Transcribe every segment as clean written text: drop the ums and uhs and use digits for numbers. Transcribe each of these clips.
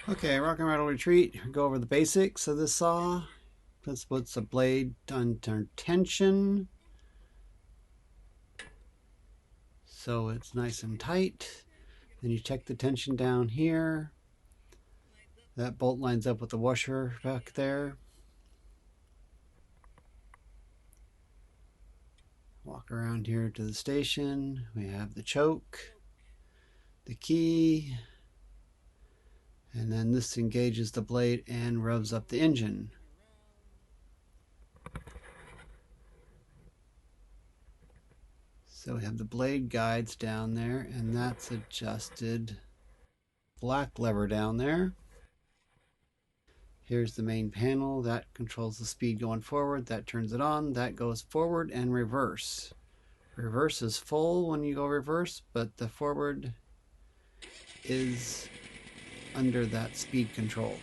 Okay, rock and rattle retreat. Go over the basics of this saw. This puts the blade under tension, so it's nice and tight. Then you check the tension down here. That bolt lines up with the washer back there. Walk around here to the station. We have the choke, the key, and then this engages the blade and revs up the engine. So we have the blade guides down there, and that's adjusted. Black lever down there. Here's the main panel. That controls the speed going forward. That turns it on. That goes forward and reverse. Reverse is full when you go reverse, but the forward is under that speed control.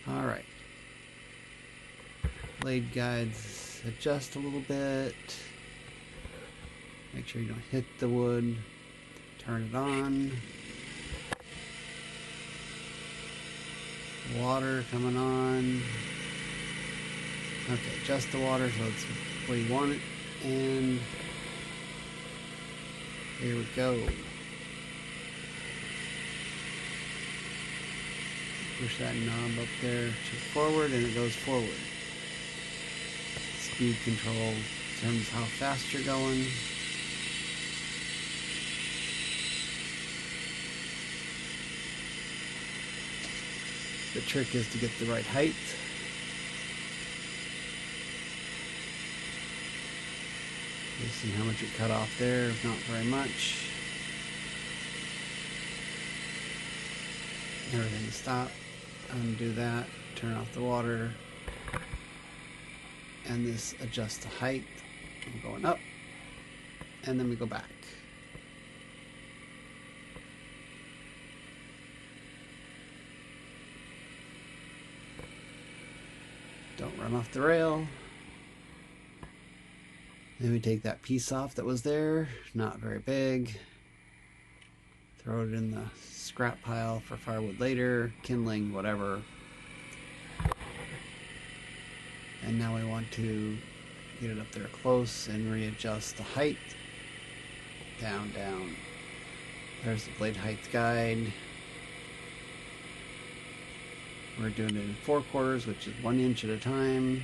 Alright. Blade guides adjust a little bit. Make sure you don't hit the wood. Turn it on. Water coming on. Okay, adjust the water so it's the way you want it. And here we go. Push that knob up there to forward and it goes forward. Speed control determines how fast you're going. The trick is to get the right height. You see how much it cut off there, not very much. Everything stop, undo that, turn off the water, and this adjusts the height. We're going up, and then we go back. Don't run off the rail. Then we take that piece off that was there, not very big. Throw it in the scrap pile for firewood later, kindling, whatever. And now we want to get it up there close and readjust the height. Down, down. There's the blade height guide. We're doing it in 4/4, which is 1 inch at a time.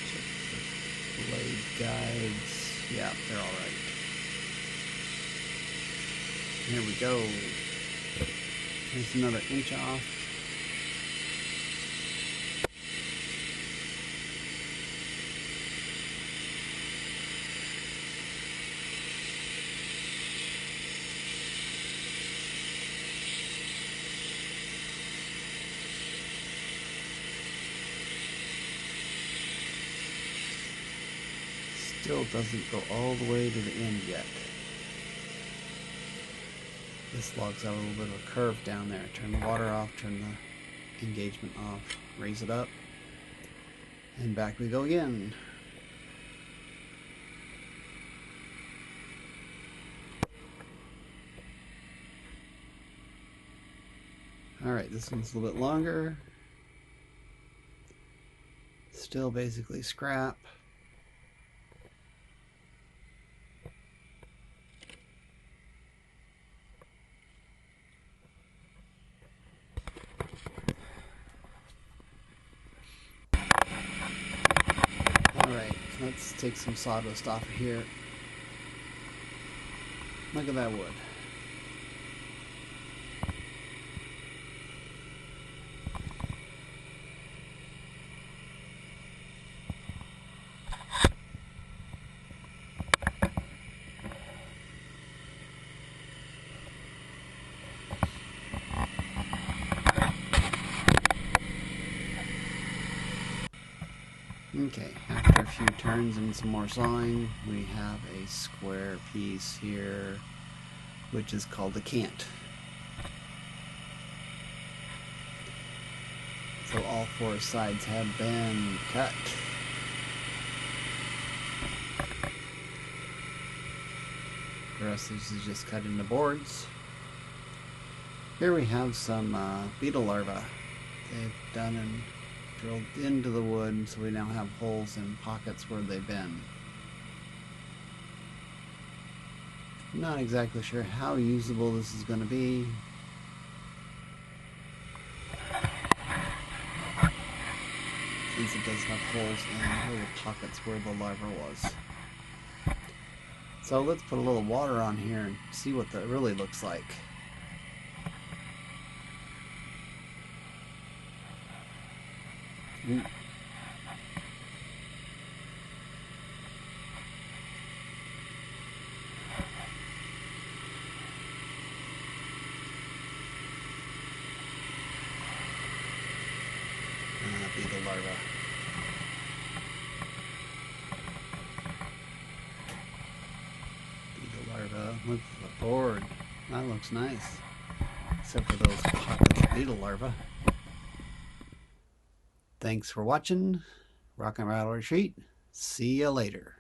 Check the blade guides. Yeah, they're all right. Here we go. Here's another inch off. Still doesn't go all the way to the end yet. This log's got a little bit of a curve down there. Turn the water off, turn the engagement off, raise it up, and back we go again. Alright, this one's a little bit longer. Still basically scrap. Alright, let's take some sawdust off of here. Look at that wood. Okay, after a few turns and some more sawing, we have a square piece here, which is called a cant. all four sides have been cut. The rest is just cut into boards. Here we have some beetle larvae they've done and drilled into the wood, so we now have holes and pockets where they've been. I'm not exactly sure how usable this is going to be. Since it does have holes and little pockets where the larva was. So let's put a little water on here and see what that really looks like. Ooh. Beetle larva. Beetle larva with the board. That looks nice. Except for those pockets of beetle larva. Thanks for watching. Rock and Rattle Retreat. See ya later.